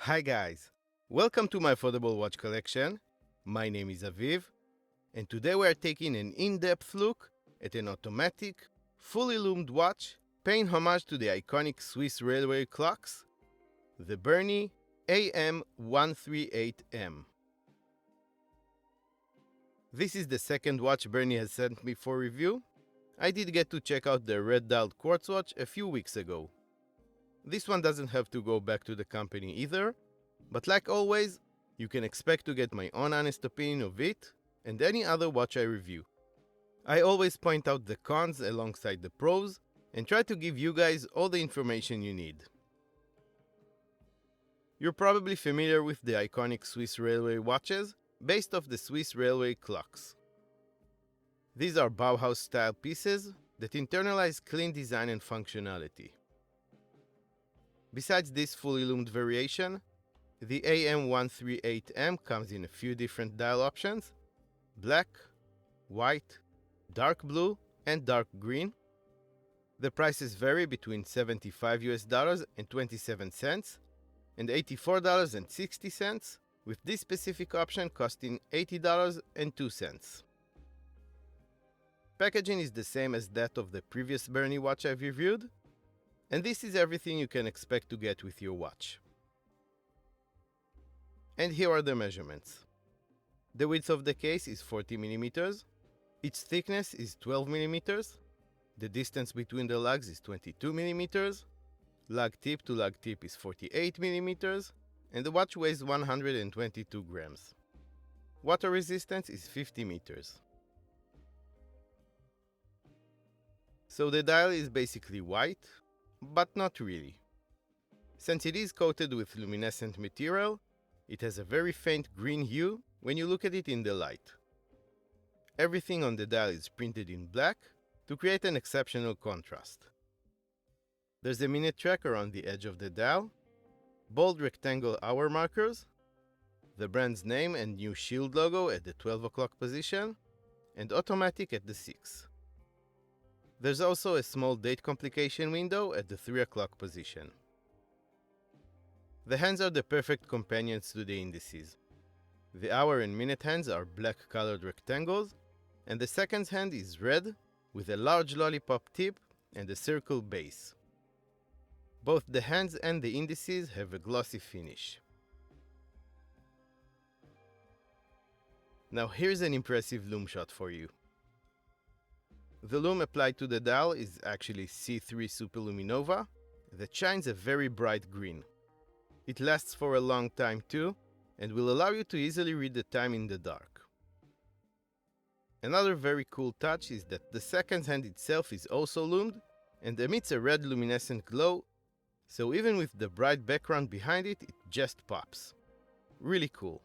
Hi guys, welcome to my affordable watch collection. My name is Aviv, and today we are taking an in-depth look at an automatic, fully lumed watch paying homage to the iconic Swiss railway clocks, the Berny AM138M. This is the second watch Berny has sent me for review. I did get to check out the red-dialed quartz watch a few weeks ago. This one doesn't have to go back to the company either, but like always, you can expect to get my own honest opinion of it and any other watch I review. I always point out the cons alongside the pros and try to give you guys all the information you need. You're probably familiar with the iconic Swiss railway watches based off the Swiss railway clocks. These are Bauhaus-style pieces that internalize clean design and functionality. Besides this fully lumed variation, the AM138M comes in a few different dial options: black, white, dark blue, and dark green. The prices vary between $75 and 27 cents and $84.60, with this specific option costing $80.02. Packaging is the same as that of the previous Berny watch I've reviewed, and this is everything you can expect to get with your watch. And here are the measurements. The width of the case is 40 mm, its thickness is 12 mm, the distance between the lugs is 22 mm, lug tip to lug tip is 48 mm, and the watch weighs 122 grams. Water resistance is 50 meters. So the dial is basically white, but not really. Since it is coated with luminescent material, it has a very faint green hue when you look at it in the light. Everything on the dial is printed in black to create an exceptional contrast. There's a minute tracker on the edge of the dial, bold rectangle hour markers, the brand's name and new shield logo at the 12 o'clock position, and automatic at the 6. There's also a small date complication window at the 3 o'clock position. The hands are the perfect companions to the indices. The hour and minute hands are black colored rectangles, and the seconds hand is red with a large lollipop tip and a circle base. Both the hands and the indices have a glossy finish. Now here's an impressive lume shot for you. The lume applied to the dial is actually C3 Super Luminova that shines a very bright green. It lasts for a long time too, and will allow you to easily read the time in the dark. Another very cool touch is that the seconds hand itself is also lumed and emits a red luminescent glow, so even with the bright background behind it, it just pops. Really cool.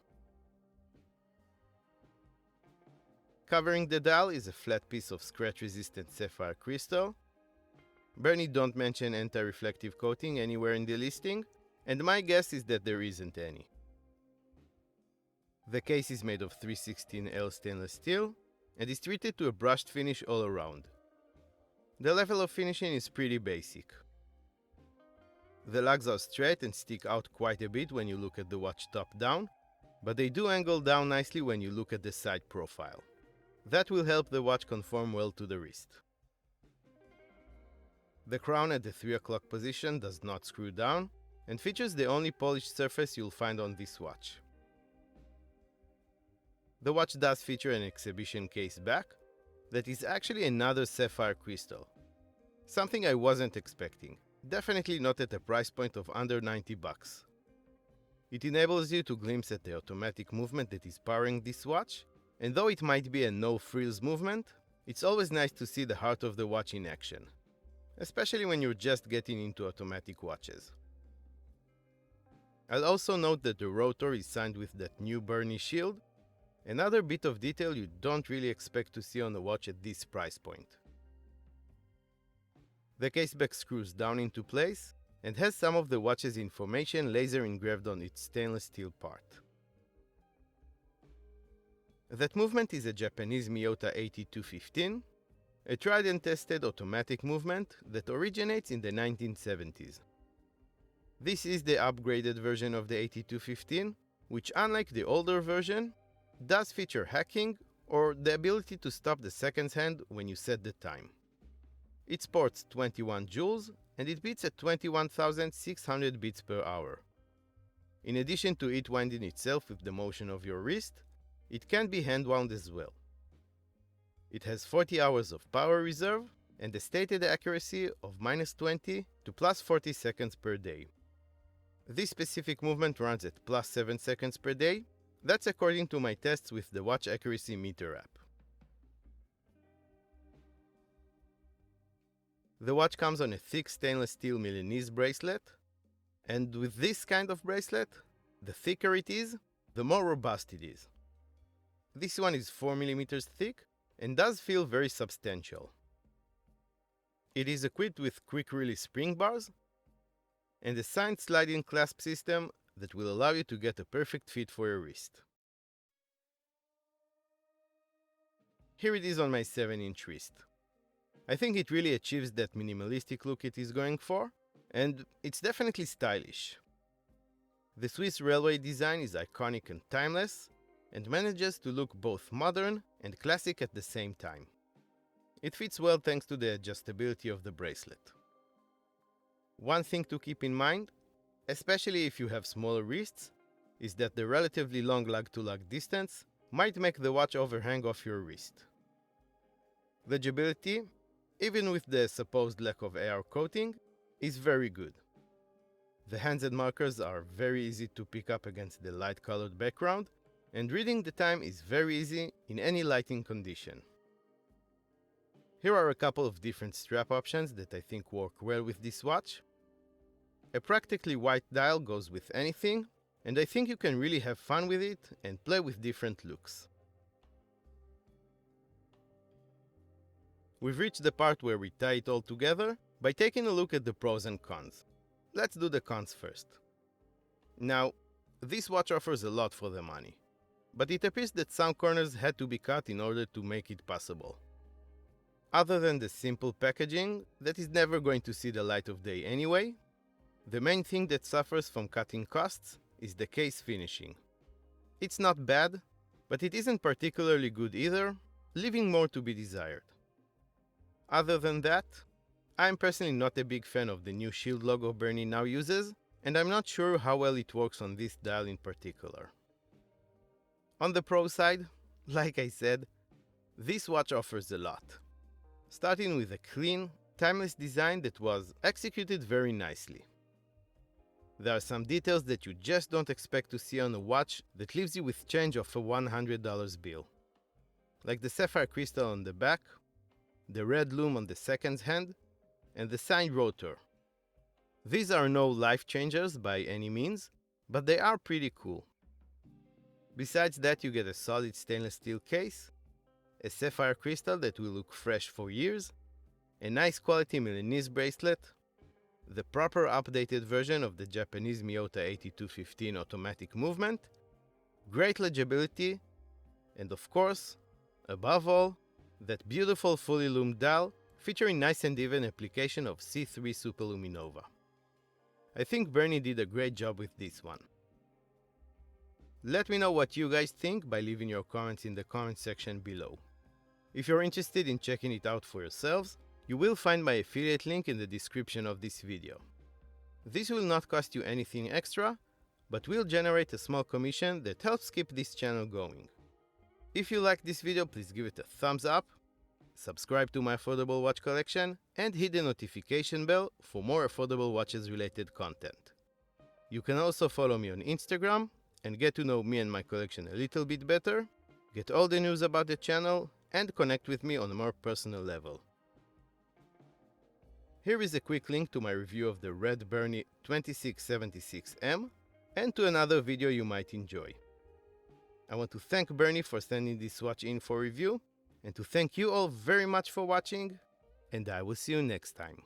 Covering the dial is a flat piece of scratch-resistant sapphire crystal. Berny don't mention anti-reflective coating anywhere in the listing, and my guess is that there isn't any. The case is made of 316L stainless steel and is treated to a brushed finish all around. The level of finishing is pretty basic. The lugs are straight and stick out quite a bit when you look at the watch top down, but they do angle down nicely when you look at the side profile. That will help the watch conform well to the wrist. The crown at the 3 o'clock position does not screw down and features the only polished surface you'll find on this watch. The watch does feature an exhibition case back that is actually another sapphire crystal. Something I wasn't expecting, definitely not at a price point of under $90. It enables you to glimpse at the automatic movement that is powering this watch, and though it might be a no-frills movement, it's always nice to see the heart of the watch in action, especially when you're just getting into automatic watches. I'll also note that the rotor is signed with that new Berny shield, another bit of detail you don't really expect to see on a watch at this price point. The caseback screws down into place and has some of the watch's information laser engraved on its stainless steel part. That movement is a Japanese Miyota 8215, a tried and tested automatic movement that originates in the 1970s. This is the upgraded version of the 8215, which unlike the older version, does feature hacking or the ability to stop the seconds hand when you set the time. It sports 21 joules and it beats at 21,600 beats per hour. In addition to it winding itself with the motion of your wrist, it can be hand wound as well. It has 40 hours of power reserve and a stated accuracy of -20 to +40 seconds per day. This specific movement runs at +7 seconds per day. That's according to my tests with the Watch Accuracy Meter app. The watch comes on a thick stainless steel Milanese bracelet, and with this kind of bracelet, the thicker it is, the more robust it is. This one is 4 mm thick and does feel very substantial. It is equipped with quick release spring bars and a signed sliding clasp system that will allow you to get a perfect fit for your wrist. Here it is on my 7-inch wrist. I think it really achieves that minimalistic look it is going for, and it's definitely stylish. The Swiss railway design is iconic and timeless, and manages to look both modern and classic at the same time. It fits well thanks to the adjustability of the bracelet. One thing to keep in mind, especially if you have smaller wrists, is that the relatively long lug-to-lug distance might make the watch overhang off your wrist. Legibility, even with the supposed lack of AR coating, is very good. The hands and markers are very easy to pick up against the light-colored background, and reading the time is very easy in any lighting condition. Here are a couple of different strap options that I think work well with this watch. A practically white dial goes with anything, and I think you can really have fun with it and play with different looks. We've reached the part where we tie it all together by taking a look at the pros and cons. Let's do the cons first. Now, this watch offers a lot for the money, but it appears that some corners had to be cut in order to make it possible. Other than the simple packaging that is never going to see the light of day anyway, the main thing that suffers from cutting costs is the case finishing. It's not bad, but it isn't particularly good either, leaving more to be desired. Other than that, I'm personally not a big fan of the new shield logo Berny now uses, and I'm not sure how well it works on this dial in particular. On the pro side, like I said, this watch offers a lot. Starting with a clean, timeless design that was executed very nicely. There are some details that you just don't expect to see on a watch that leaves you with change of a $100 bill. Like the sapphire crystal on the back, the red lume on the seconds hand, and the signed rotor. These are no life changers by any means, but they are pretty cool. Besides that, you get a solid stainless steel case, a sapphire crystal that will look fresh for years, a nice quality Milanese bracelet, the proper updated version of the Japanese Miyota 8215 automatic movement, great legibility, and of course, above all, that beautiful fully lumed dial featuring nice and even application of C3 Super Luminova. I think Berny did a great job with this one. Let me know what you guys think by leaving your comments in the comment section below. If you're interested in checking it out for yourselves, you will find my affiliate link in the description of this video. This will not cost you anything extra, but will generate a small commission that helps keep this channel going. If you like this video, please give it a thumbs up, subscribe to my affordable watch collection, and hit the notification bell for more affordable watches related content. You can also follow me on Instagram and get to know me and my collection a little bit better, get all the news about the channel, and connect with me on a more personal level. Here is a quick link to my review of the red Berny 2676M and to another video you might enjoy. I want to thank Berny for sending this watch in for review, and to thank you all very much for watching, and I will see you next time.